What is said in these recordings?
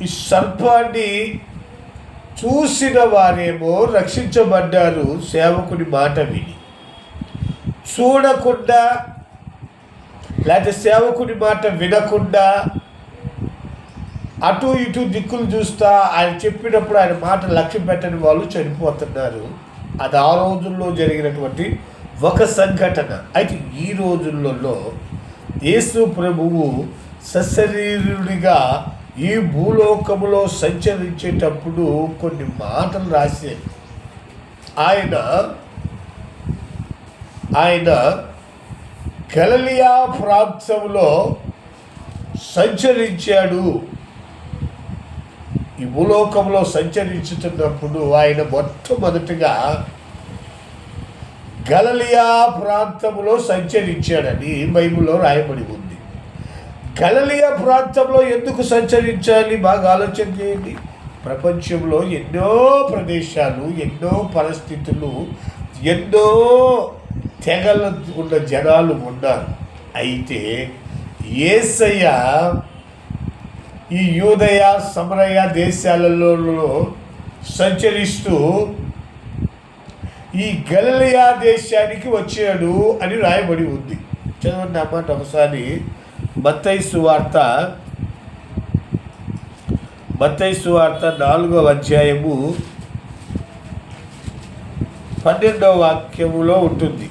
ఈ సర్పాన్ని చూసిన వారేమో రక్షించబడ్డారు సేవకుని మాట విని. చూడకుండా లేకపోతే సేవకుని మాట వినకుండా అటు ఇటు దిక్కులు చూస్తా ఆయన చెప్పినప్పుడు ఆయన మాట లక్ష్య పెట్టని వాళ్ళు చనిపోతున్నారు. అది ఆ రోజుల్లో జరిగినటువంటి ఒక సంఘటన. అయితే ఈ రోజులలో యేసు ప్రభువు సశరీరుడిగా ఈ భూలోకములో సంచరించేటప్పుడు కొన్ని మాటలు రాశారు. ఆయన గలిలయ ప్రాంతంలో సంచరించాడు. ఈ భూలోకంలో సంచరించుతున్నప్పుడు ఆయన మొట్టమొదటిగా గలిలయ ప్రాంతంలో సంచరించాడని బైబిల్లో రాయబడి ఉంది. గలిలయ ప్రాంతంలో ఎందుకు సంచరించాలి? బాగా ఆలోచన చేయండి. ప్రపంచంలో ఎన్నో ప్రదేశాలు, ఎన్నో పరిస్థితులు, ఎన్నో తెగలు ఉన్న జనాలు ఉన్నారు. అయితే యేసయ్య ఈ యూదయ సమరయ దేశాలలో సంచరిస్తూ ఈ గలిలయ దేశానికి వచ్చాడు అని రాయబడి ఉంది. చదవండి అన్నమాట ఒకసారి. మత్తయి సువార్త 4వ అధ్యాయము 12వ వాక్యములో ఉంటుంది.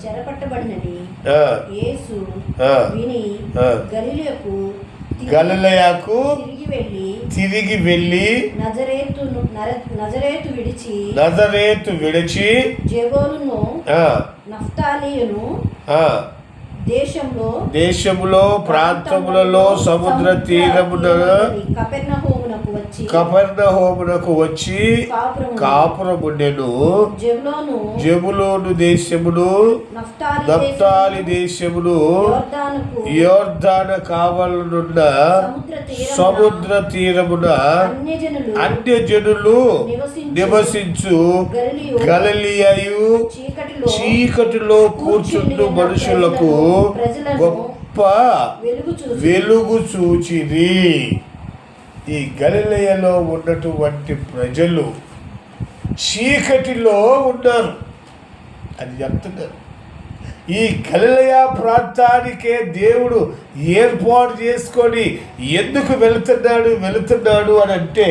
చెరపట్టబడినని యేసు విని గలిలయకు తిరిగి వెళ్ళి నజరేతు విడిచి జెబూలూను నఫ్తాలియును దేశములో ప్రాంతములలో సముద్ర తీరమున కపెర్నహూమునకు వచ్చి కాపురముండెను. జెబూలూను దేశమును నఫ్తాలి దేశమును యోర్దాను కావలనున్న సముద్ర తీరమున అన్యజనులు నివసించు గలిలయయు చీకటిలో కూర్చుండు మనుషులకు గొప్ప వెలుగు చూచిరి. ఈ గలిలయలో ఉన్నటువంటి ప్రజలు చీకటిలో ఉన్నారు అని చెప్తున్నారు. ఈ గలిలయ ప్రాంతానికే దేవుడు ఏర్పాటు చేసుకొని ఎందుకు వెళుతున్నాడు అని అంటే,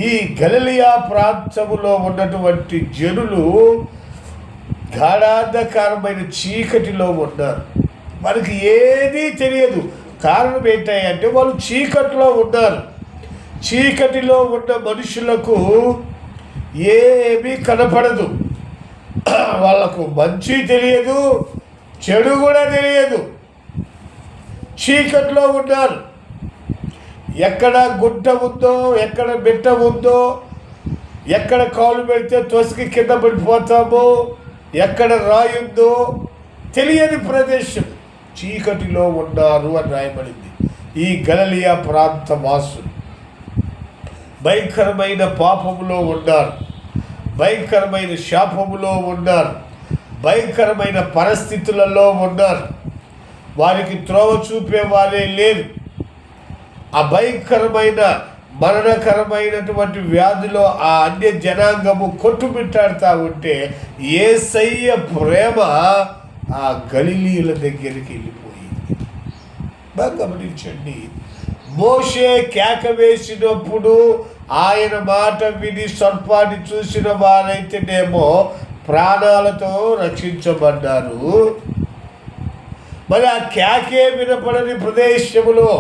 ఈ గలిలయ ప్రాంతములో ఉన్నటువంటి జనులు గాఢాంధకారమైన చీకటిలో ఉన్నారు. మనకి ఏదీ తెలియదు. కారణం ఏంటంటే వాళ్ళు చీకటిలో ఉన్నారు. చీకటిలో ఉన్న మనుషులకు ఏమీ కనపడదు. వాళ్ళకు మంచి తెలియదు, చెడు కూడా తెలియదు. చీకటిలో ఉన్నారు. ఎక్కడ గుంట ఉందో, ఎక్కడ బిట్ట ఉందో, ఎక్కడ కాలు పెడితే తొసికి కింద పడిపోతామో, ఎక్కడ రాయి ఉందో తెలియని ప్రదేశం. చీకటిలో ఉన్నారు అని రాయబడింది. ఈ గలిలయ ప్రాంత వాసులు భయంకరమైన పాపములో ఉన్నారు, భయంకరమైన శాపములో ఉన్నారు, భయంకరమైన పరిస్థితులలో ఉన్నారు. వారికి త్రోవ చూపే వారే లేరు. ఆ భయంకరమైన మరణకరమైనటువంటి వ్యాధిలో ఆ అన్య జనాంగము కొట్టుమిట్టాడుతూ ఉంటే యేసయ్య ప్రేమ ఆ గలిలీయుల దగ్గరికి వెళ్ళిపోయింది. బాగా గమనించండి. మోషే కేక వేసినప్పుడు ఆయన మాట విని సర్పాన్ని చూసిన వారైతేనేమో ప్రాణాలతో రక్షించబడ్డారు. మరి ఆ కేకే వినపడని ప్రదేశములో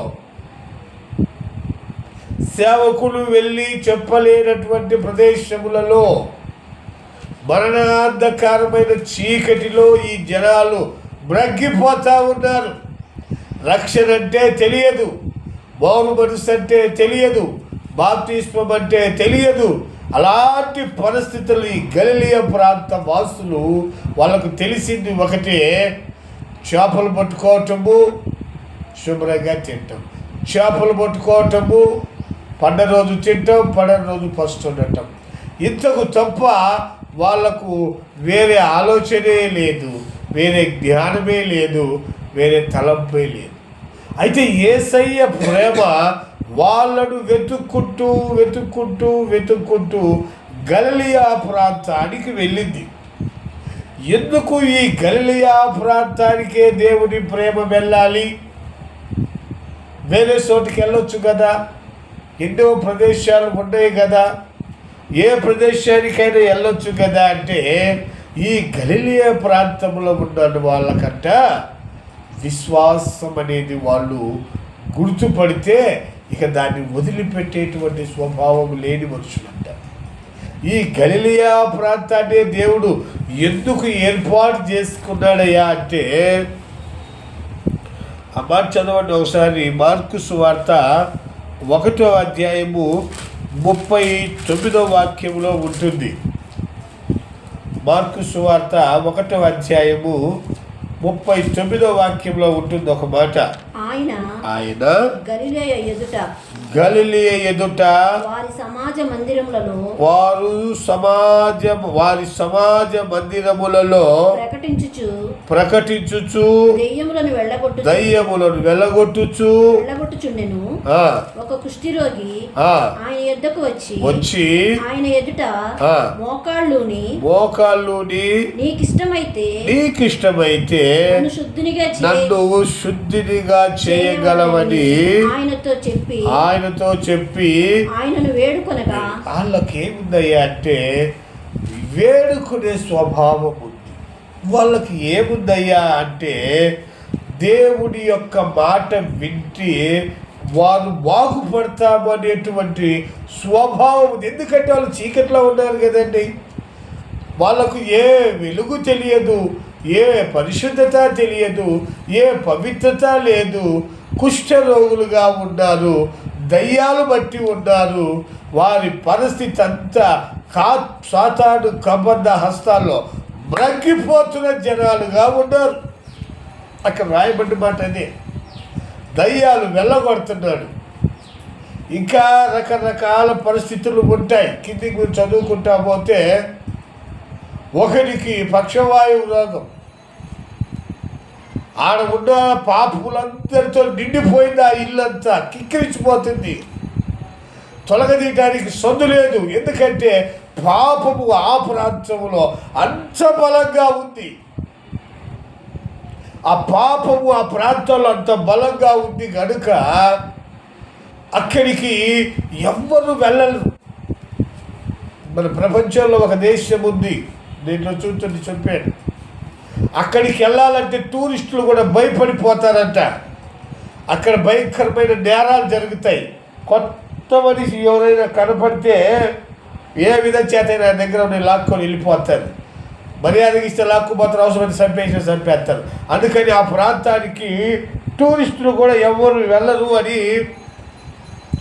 సేవకులు వెళ్ళి చెప్పలేనటువంటి ప్రదేశములలో మరణాంధకారమైన చీకటిలో ఈ జనాలు మ్రగ్గిపోతూ ఉన్నారు. రక్షణ అంటే తెలియదు, బాబు మనసు అంటే తెలియదు, బాప్తిస్మం అంటే తెలియదు. అలాంటి పరిస్థితులు ఈ గలిలయ ప్రాంత వాసులు, వాళ్ళకు తెలిసింది ఒకటే, చేపలు పట్టుకోవటము, శుభ్రంగా తింటాం. చేపలు పట్టుకోవటము, పండగ రోజు తింటాం, పండగ రోజు ఫస్ట్ ఉండటం. ఇంతకు తప్ప వాళ్లకు వేరే ఆలోచనే లేదు. వేరే జ్ఞానమే లేదు, వేరే తలంపే లేదు. అయితే యేసయ్య ప్రేమ వాళ్ళను వెతుక్కుంటూ గలిలయ ప్రాంతానికి వెళ్ళింది. ఎందుకు ఈ గలిలయ ప్రాంతానికే దేవుని ప్రేమ వెళ్ళాలి? వేరే చోటికి వెళ్ళొచ్చు కదా, ఎన్నో ప్రదేశాలు ఉన్నాయి కదా, ఏ ప్రదేశానికైనా వెళ్ళొచ్చు కదా అంటే ఈ గలిలయ ప్రాంతంలో ఉన్న వాళ్ళకంట విశ్వాసం అనేది వాళ్ళు గుర్తుపడితే ఇక దాన్ని వదిలిపెట్టేటువంటి స్వభావం లేని మనుషులంట. ఈ గలిలయ ప్రాంతాన్ని దేవుడు ఎందుకు ఏర్పాటు చేసుకున్నాడయ్యా అంటే, ఆ మాట చదవండి ఒకసారి. మార్కు సువార్త 1వ అధ్యాయము 39వ వాక్యంలో ఉంటుంది. మార్కు సువార్త 1వ అధ్యాయము 39వ వాక్యంలో ఉంటుంది ఒక మాట. ఆయన గలిలయ ఎదుట వారి సమాజ మందిరములలో ప్రకటించుచు దయ్యములను వెళ్ళగొట్టుచుండెను. ఒక కుష్ఠిరోగి ఆయన యొద్దకు వచ్చి ఆయన ఎదుట మోకాళ్ళుని నీకిష్టమైతే నన్ను శుద్ధినిగా చేయగలవని ఆయనతో చెప్పి ఆయనను వేడుకొనగా, వాళ్ళకేముందయ్యా అంటే వేడుకునే స్వభావం ఉంది. వాళ్ళకి ఏముందయ్యా అంటే దేవుడి యొక్క మాట వింటే వారు బాగుపడతాము అనేటువంటి స్వభావం ఉంది. ఎందుకంటే వాళ్ళు చీకట్లో ఉన్నారు కదండి, వాళ్ళకు ఏ వెలుగు తెలియదు, ఏ పరిశుద్ధత తెలియదు, ఏ పవిత్రత లేదు. కుష్ఠరోగులుగా ఉన్నారు, దయ్యాలు బట్టి ఉన్నారు. వారి పరిస్థితి అంతా సాతాను కబంధ హస్తాల్లో మ్రగ్గిపోతున్న జనాలుగా ఉన్నారు. అక్కడ రాయబడ్డ మాట అదే. దయ్యాలు వెళ్ళగొడుతున్నాడు. ఇంకా రకరకాల పరిస్థితులు ఉంటాయి. కిందికి మీరు చదువుకుంటా పోతే ఒకరికి పక్షవాయువు రోగం, ఆడ ఉన్న పాపులందరితో నిండిపోయింది. ఆ ఇల్లంతా కిక్కిరించిపోతుంది, తొలగదీయటానికి సొందు లేదు. ఎందుకంటే పాపము ఆ ప్రాంతంలో అంత బలంగా ఉంది. ఆ పాపము ఆ ప్రాంతంలో అంత బలంగా ఉంది కనుక అక్కడికి ఎవ్వరు వెళ్ళరు. మన ప్రపంచంలో ఒక దేశం ఉంది, దీంట్లో చూస్తుంటే చెప్పాను, అక్కడికి వెళ్ళాలంటే టూరిస్టులు కూడా భయపడిపోతారంట. అక్కడ భయంకరమైన నేరాలు జరుగుతాయి. కొత్త మనిషి ఎవరైనా కనపడితే ఏ విధం చేతైనా దగ్గర లాక్కొని వెళ్ళిపోతారు. మర్యాదకి ఇస్తే లాక్కుపోతారు, అవసరమైతే చంపేస్తారు. అందుకని ఆ ప్రాంతానికి టూరిస్టులు కూడా ఎవరు వెళ్ళరు అని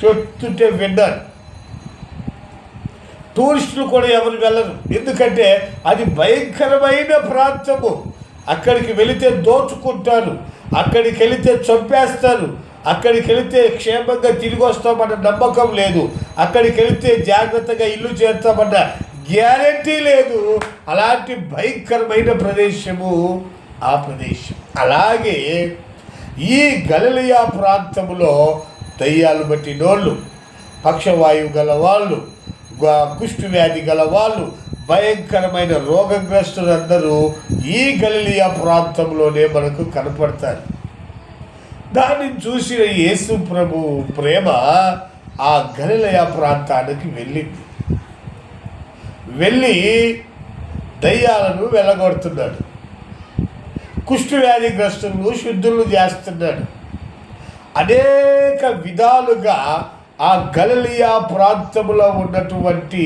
చెప్తుంటే విన్నాను. టూరిస్టులు కూడా ఎవరు వెళ్ళరు, ఎందుకంటే అది భయంకరమైన ప్రాంతము. అక్కడికి వెళితే దోచుకుంటారు, అక్కడికి వెళితే చంపేస్తారు, అక్కడికి వెళితే క్షేమంగా తిరిగి వస్తామన్న నమ్మకం లేదు, అక్కడికి వెళితే జాగ్రత్తగా ఇల్లు చేస్తామన్న గ్యారెంటీ లేదు. అలాంటి భయంకరమైన ప్రదేశము ఆ ప్రదేశం. అలాగే ఈ గలిలయ ప్రాంతంలో దయ్యాలు బట్టి నోళ్ళు, పక్షవాయువు గల వాళ్ళు, కుష్టు వ్యాధి గల వాళ్ళు, భయంకరమైన రోగగ్రస్తులందరూ ఈ గలిలయ ప్రాంతంలోనే మనకు కనపడతారు. దాన్ని చూసిన యేసు ప్రభు ప్రేమ ఆ గలిలయ ప్రాంతానికి వెళ్ళి దయ్యాలను వెళ్ళగొడుతున్నాడు, కుష్టు వ్యాధిగ్రస్తులను శుద్ధులు చేస్తున్నాడు. అనేక విధాలుగా ఆ గలిలయ ప్రాంతంలో ఉన్నటువంటి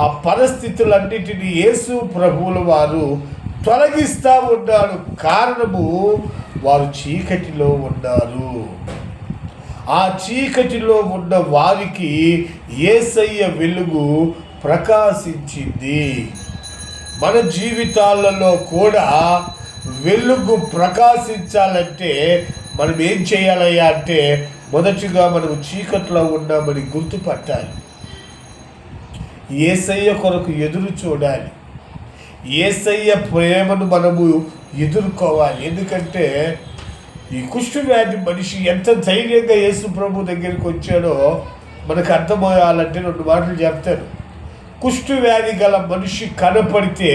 ఆ పరిస్థితులన్నిటినీ యేసు ప్రభువుల వారు తొలగిస్తూ ఉన్నాడు. కారణము వారు చీకటిలో ఉన్నారు. ఆ చీకటిలో ఉన్న వారికి యేసయ్య వెలుగు ప్రకాశించింది. మన జీవితాలలో కూడా వెలుగు ప్రకాశించాలంటే మనం ఏం చేయాలయ్యా అంటే, మొదటిగా మనం చీకట్లో ఉన్నామని గుర్తుపట్టాలి. యేసయ్య కొరకు ఎదురు చూడాలి. యేసయ్య ప్రేమను మనము ఎదుర్కోవాలి. ఎందుకంటే ఈ కుష్ఠవ్యాధి మనిషి ఎంత ధైర్యంగా యేసు ప్రభు దగ్గరికి వచ్చాడో మనకు అర్థమయ్యాలంటే 2 మాటలు చెప్తాను. కుష్ఠవ్యాధి గల మనిషి కనపడితే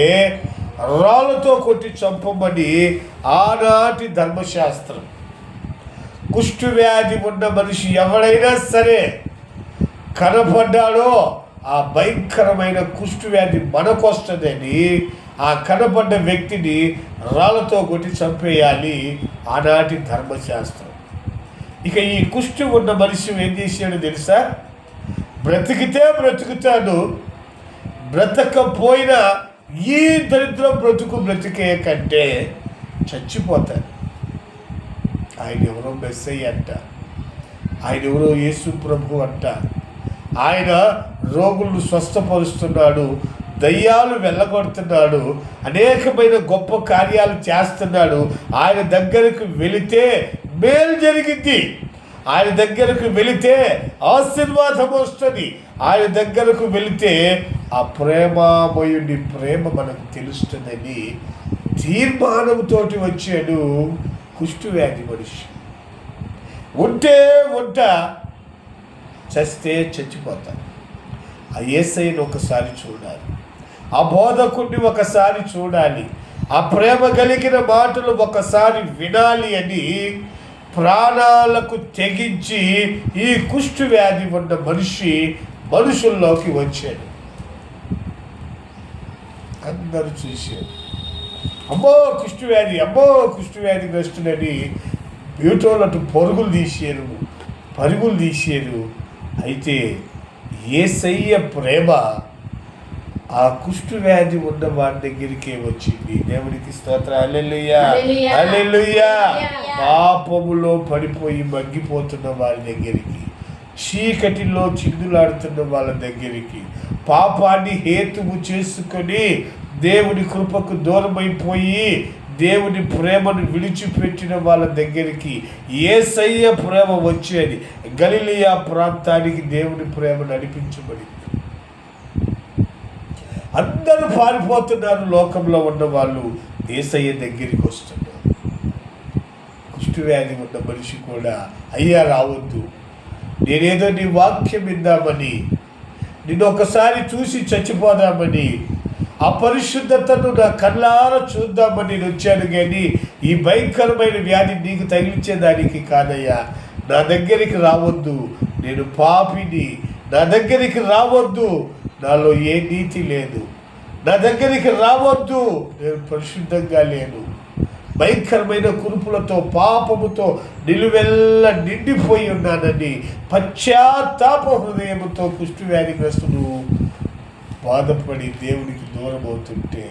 రాళ్ళతో కొట్టి చంపమని ఆనాటి ధర్మశాస్త్రం. కుష్ఠవ్యాధి ఉన్న మనిషి ఎవరైనా సరే కనపడ్డాడో ఆ భయంకరమైన కుష్ఠవ్యాధి మనకొస్తుందని ఆ కనపడ్డ వ్యక్తిని రాళ్ళతో కొట్టి చంపేయాలి ఆనాటి ధర్మశాస్త్రం. ఇక ఈ కుష్ఠు ఉన్న మనిషి ఏం చేశాడో తెలుసా? బ్రతికితే బ్రతుకుతాడు, బ్రతకపోయినా ఈ దరిద్రం బ్రతికే కంటే చచ్చిపోతాడు. ఆయన ఎవరో మెస్సయ్య అంట, ఆయన ఎవరో యేసు ప్రభు అంట. ఆయన రోగులను స్వస్థపరుస్తున్నాడు, దయ్యాలు వెళ్ళగొడుతున్నాడు, అనేకమైన గొప్ప కార్యాలు చేస్తున్నాడు. ఆయన దగ్గరకు వెళితే మేలు జరిగింది, ఆయన దగ్గరకు వెళితే ఆశీర్వాదం వస్తుంది, ఆయన దగ్గరకు వెళితే ఆ ప్రేమామయుడి ప్రేమ మనకు తెలుస్తుందని తీర్మానంతో వచ్చాడు కుష్ఠవ్యాధి మనిషి. ఉంటే చస్తే చచ్చిపోతాడు. ఆ యేసయ్యను ఒకసారి చూడాలి, ఆ బోధకుడిని ఒకసారి చూడాలి, ఆ ప్రేమ కలిగిన మాటలు ఒకసారి వినాలి అని ప్రాణాలకు తెగించి ఈ కుష్ఠవ్యాధి ఉన్న మనుషుల్లోకి వచ్చాడు. అందరూ చూశారు, అమ్మో కుష్ఠవ్యాధి గ్రస్తుడని బ్యూటోలటు పరుగులు తీశారు. అయితే యేసయ్య ప్రేమ ఆ కుష్ఠవ్యాధి ఉన్న వాడి దగ్గరికే వచ్చింది. దేవునికి స్తోత్రం. హల్లెలూయా, హల్లెలూయా. పాపములో పడిపోయి మగ్గిపోతున్న వాళ్ళ దగ్గరికి, చీకటిలో చిందులాడుతున్న వాళ్ళ దగ్గరికి, పాపాన్ని హేతువు చేసుకొని దేవుని కృపకు దూరమైపోయి దేవుని ప్రేమను విడిచిపెట్టిన వాళ్ళ దగ్గరికి యేసయ్య ప్రేమ వచ్చేది. గలిలయ ప్రాంతానికి దేవుని ప్రేమ నడిపించబడింది. అందరూ పారిపోతున్నారు, లోకంలో ఉన్న వాళ్ళు యేసయ్య దగ్గరికి వస్తున్నారు. కుష్ఠవ్యాధి ఉన్న మనిషి కూడా, అయ్యా రావద్దు, నేనేదో నీ వాక్యం విందామని, నిన్ను ఒకసారి చూసి చచ్చిపోదామని, ఆ పరిశుద్ధతను నా కళ్ళారా చూద్దామని నేను వచ్చాను, కానీ ఈ భయంకరమైన వ్యాధి నీకు తగిలించేదానికి కాదయ్యా. నా దగ్గరికి రావద్దు, నేను పాపిని, నా దగ్గరికి రావద్దు, నాలో ఏ నీతి లేదు, నా దగ్గరికి రావద్దు, నేను పరిశుద్ధంగా లేను, భయంకరమైన కురుపులతో పాపముతో నిలువెల్ల నిండిపోయి ఉన్నానని పశ్చాత్తాప హృదయంతో కుష్ఠవ్యాధిగ్రస్తుడు బాధపడి దేవునికి దూరం అవుతుంటే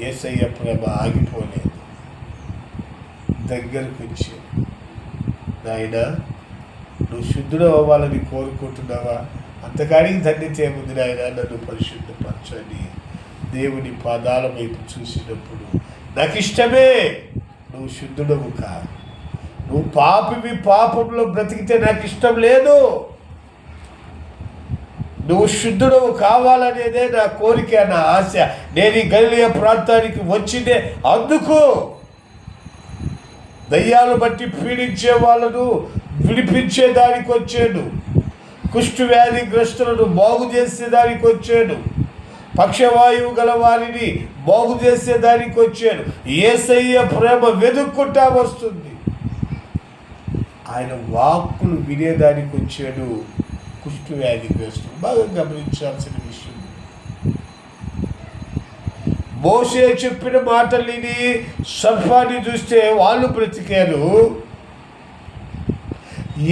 యేసయ్య ప్రేమ ఆగిపోలేదు. దగ్గరకు వచ్చి, నాయన నువ్వు శుద్ధుడు అవ్వాలని కోరుకుంటున్నావా? అంతకాడికి ధన్యత ఏముంది నాయన, నన్ను పరిశుద్ధపరచని దేవుని పాదాల వైపు చూసినప్పుడు, నాకు ఇష్టమే, నువ్వు శుద్ధుడవు కా, నువ్వు పాపివి, పాపంలో బ్రతికితే నాకు ఇష్టం లేదు, నువ్వు శుద్ధుడవు కావాలనేదే నా కోరిక, నా ఆశ. నేను ఈ గలిలయ ప్రాంతానికి వచ్చిందే అందుకు. దయ్యాలు బట్టి పీడించే వాళ్ళను విడిపించేదానికి వచ్చాడు, కుష్ఠవ్యాధిగ్రస్తులను బాగు చేసేదానికి వచ్చాడు, పక్షవాయువు గల వారిని బాగు చేసేదానికి వచ్చాడు. యేసయ్య ప్రేమ వెతుక్కుంటా వస్తుంది, ఆయన వాక్కులు వినేదానికి వచ్చాడు కుష్ఠవ్యాధిగ్రస్తుడు. బాగా గమనించాల్సిన విషయం, మోషే చెప్పిన మాటలిని సర్పాన్ని చూస్తే వాళ్ళు బ్రతికారు.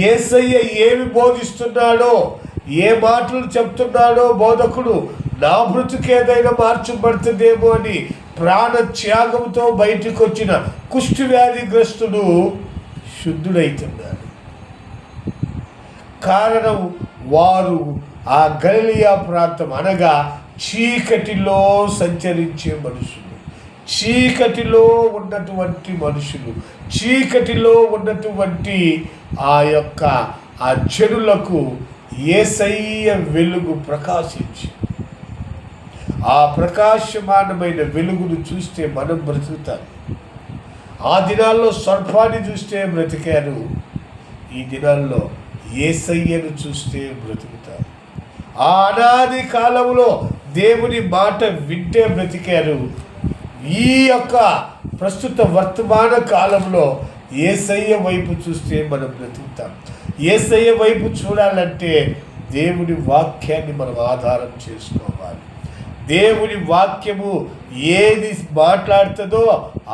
యేసయ్య ఏమి బోధిస్తున్నాడో, ఏ మాటలు చెప్తున్నాడో బోధకుడు, నా బ్రతుకేదైనా మార్చబడుతుందేమో అని ప్రాణ త్యాగంతో బయటకు వచ్చిన కుష్ఠవ్యాధిగ్రస్తుడు శుద్ధుడైతున్నాడు. కారణం, వారు ఆ గలిలయ ప్రాంతం అనగా చీకటిలో సంచరించే మనుషులు, చీకటిలో ఉన్నటువంటి మనుషులు, చీకటిలో ఉన్నటువంటి ఆ యొక్క ఆ జనులకు యేసయ్య వెలుగు ప్రకాశించి ఆ ప్రకాశమానమైన వెలుగును చూస్తే మనం బ్రతుకుతాం. ఆ దినాల్లో సర్పాన్ని చూస్తే బ్రతికారు, ఈ దినాల్లో యేసయ్యను చూస్తే బ్రతుకుతారు. ఆ అనాది కాలంలో దేవుని మాట వింటే బ్రతికారు. ఈ యొక్క ప్రస్తుత వర్తమాన కాలంలో యేసయ్య వైపు చూస్తే మనం బ్రతుకుతాం. యేసయ్య వైపు చూడాలంటే దేవుని వాక్యాన్ని మనం ఆధారం చేసుకోవాలి. దేవుని వాక్యము ఏది మాట్లాడుతుందో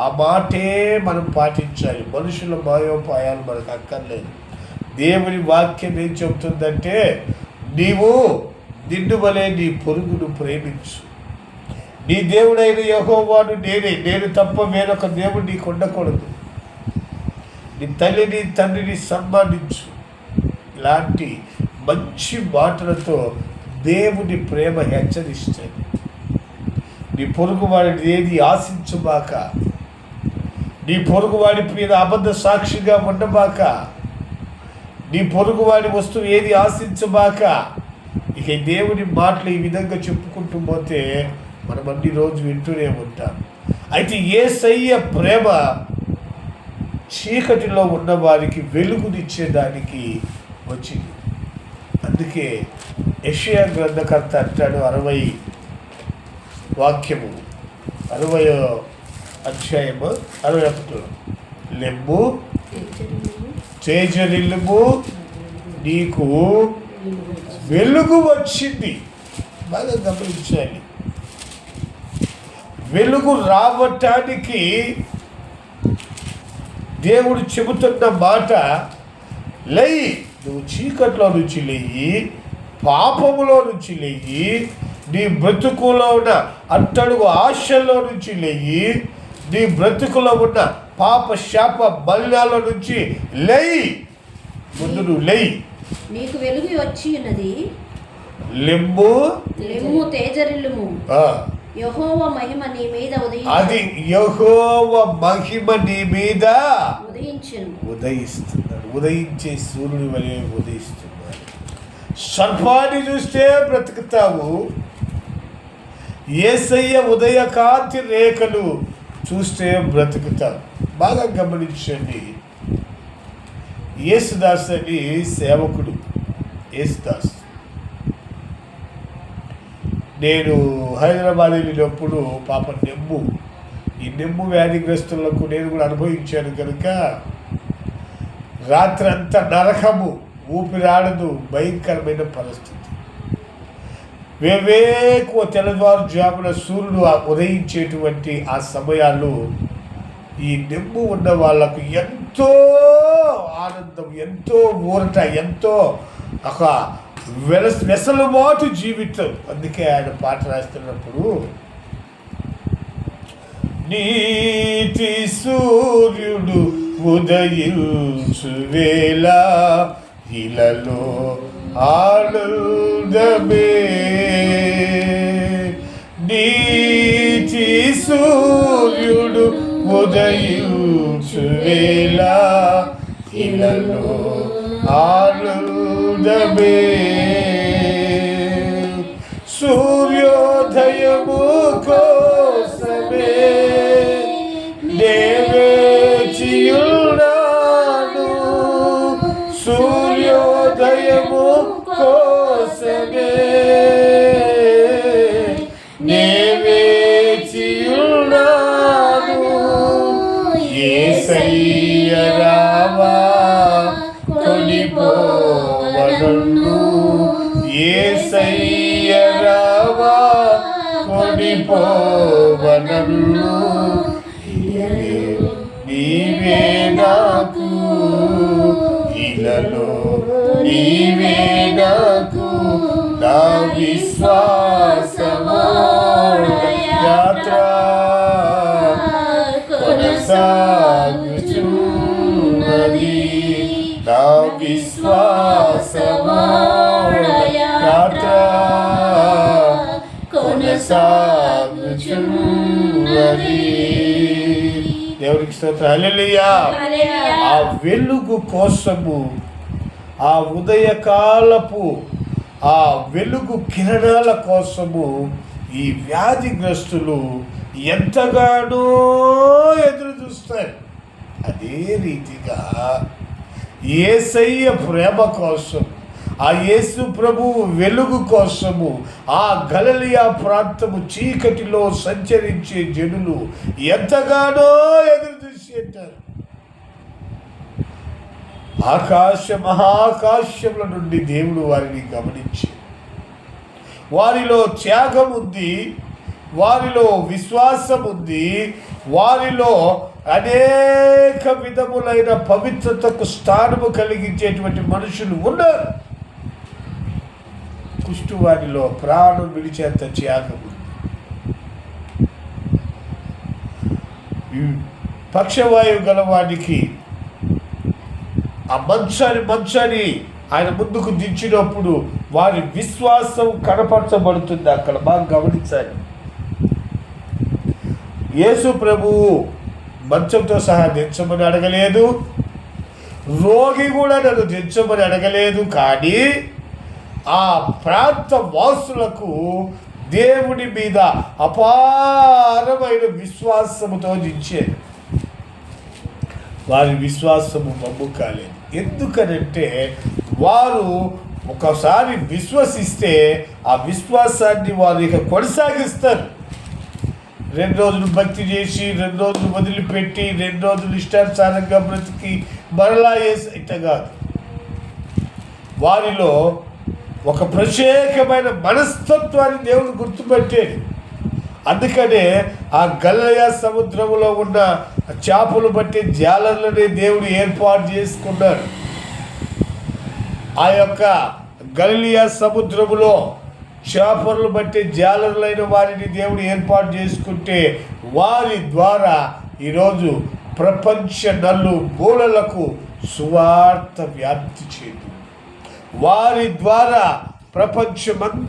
ఆ మాటే మనం పాటించాలి. మనుషుల మాయోపాయాలు మనకు అక్కర్లేదు. దేవుని వాక్యం ఏం చెబుతుందంటే, నీవు నిన్ను వలె నీ పొరుగును ప్రేమించు. నీ దేవుడైన యెహోవాను నేనే, నేను తప్ప వేరొక దేవుడు నీకు ఉండకూడదు. నీ తల్లిని తండ్రిని సన్మానించు. ఇలాంటి మంచి మాటలతో దేవుని ప్రేమ హెచ్చరిస్తుంది. నీ పొరుగువాడిని ఏది ఆశించుబాక, నీ పొరుగువాడి మీద అబద్ధ సాక్షిగా ఉండబాక, నీ పొరుగువాడి వస్తువు ఏది ఆశించబాక. ఇక దేవుని మాటలు ఈ విధంగా చెప్పుకుంటూ పోతే మనం అన్ని రోజు వింటూనే ఉంటాం. అయితే యేసయ్య ప్రేమ చీకటిలో ఉన్న వారికి వెలుగునిచ్చేదానికి వచ్చింది. అందుకే యెషయా గ్రంథకర్త అంటాడు 60 వాక్యము 60వ అధ్యాయము 61, లెమ్ము తేజరిల్లుము, నీకు వెలుగు వచ్చింది. బాగా గమనించాలి. వెలుగు రావటానికి దేవుడు చెబుతున్న మాట, లేయి, నువ్వు చీకట్లో నుంచి లేయి, పాపములో నుంచి లేయి, నీ బ్రతుకులో ఉన్న అట్టడుగు ఆశల్లో నుంచి లేయి, నీ బ్రతుకులో ఉన్న పాప శాప బల్యాల నుంచి లేయి. ముందు నువ్వు లేయి, నీకు వెలుగు వచ్చి ఉన్నది. లెమ్ము తేజరిల్లుము, యెహోవా మహిమ నీ మీద అది యెహోవా మహిమ నీ మీద ఉదయించును. ఉదయించే సూర్యుని వలె ఉదయిస్తున్నాడు. సర్పాన్ని చూస్తే బ్రతుకుతావు, యేసయ్య ఉదయకాంతి రేఖలు చూస్తే బ్రతుకుతావు. బాగా గమనించండి. యేసుదాస్ అని సేవకుడు, యేసుదాస్, నేను హైదరాబాద్ వెళ్ళినప్పుడు పాప ఈ నెమ్ము వ్యాధిగ్రస్తులకు నేను కూడా అనుభవించాను కనుక రాత్రంతా నరకము, ఊపిరాడదు, భయంకరమైన పరిస్థితి. వేవేకువ తెల్లవారుజామున సూర్యుడు ఉదయించేటువంటి ఆ సమయాల్లో ఈ నెమ్ము ఉన్న వాళ్ళకు ఎంతో ఆనందం, ఎంతో ఊరట, ఎంతో ఒక వెసలుబాటు జీవితం. అందుకే ఆయన పాట రాస్తున్నప్పుడు, నీతి సూర్యుడు ఉదయించు వేళ ఇలలో ఆనందమే, నీతి సూర్యుడు ఉదయించు వేళ ఇలలో ఆనందమే, సూర్యోదయము కోసమే వేచియున్నాను, సూర్యోదయము కోసమే వేచియున్నాను, యేసయ్య రావా కొనిపోవనన్ను, యేసయ్య రావా కొనిపోవనన్ను, నీవే నాకు ఇలలో, నీవే నాకు నా విశ్వాసము, యాత్ర కొనసాగుచున్నది, నా విశ్వాసము యాత్ర కొనసాగుచున్నది. దేవునికి స్తోత్రం, హల్లెలూయా. ఆ వెలుగు కోసము, ఆ ఉదయకాలపు ఆ వెలుగు కిరణాల కోసము ఈ వ్యాధిగ్రస్తులు ఎంతగానో ఎదురు చూస్తారు. అదే రీతిగా యేసయ్య ప్రేమ కోసం, ఆ యేసు ప్రభువు వెలుగు కోసము ఆ గలిలయ ప్రాంతము చీకటిలో సంచరించే జనులు ఎంతగానో ఎదురు చూసి అంటారు. మహాకాశముల నుండి దేవుడు వారిని గమనించి, వారిలో త్యాగం ఉంది, వారిలో విశ్వాసం ఉంది, వారిలో అనేక విధములైన పవిత్రతకు స్థానము కలిగించేటువంటి మనుషులు ఉన్నారు. కుష్ఠువారిలో ప్రాణం విడిచేంత త్యాగం, పక్షవాయువు గలవానికి ఆ మంచాన్ని ఆయన ముందుకు దించినప్పుడు వారి విశ్వాసం కనపరచబడుతుంది. అక్కడ బాగా గమనించాలి. యేసు ప్రభువు మంచంతో సహా దించమని అడగలేదు, రోగి కూడా నన్ను దించమని అడగలేదు. కానీ ఆ ప్రాంత వాసులకు దేవుని మీద అపారమైన విశ్వాసముతో దించారు. వారి విశ్వాసము మమ్ము కాలేదు. ఎందుకనంటే వారు ఒకసారి విశ్వసిస్తే ఆ విశ్వాసాన్ని వారు ఇక కొనసాగిస్తారు. 2 రోజులు భక్తి చేసి 2 రోజులు వదిలిపెట్టి 2 రోజులు ఇష్టానుసారంగా బ్రతికి మరలా ఇట్ట కాదు. వారిలో ఒక ప్రత్యేకమైన మనస్తత్వాన్ని దేవుడు గుర్తుపెట్టాడు. అందుకనే ఆ గలిలయ సముద్రంలో ఉన్న చేపలు బట్టి జాలర్లని దేవుడు ఏర్పాటు చేసుకున్నాడు. ఆ యొక్క గలిలయ సముద్రములో చేపలు బట్టి జాలరులైన వారిని దేవుడు ఏర్పాటు చేసుకుంటే వారి ద్వారా ఈరోజు ప్రపంచ నలుమూలలకు సువార్త వ్యాప్తి చేయదు. వారి ద్వారా ప్రపంచమంతా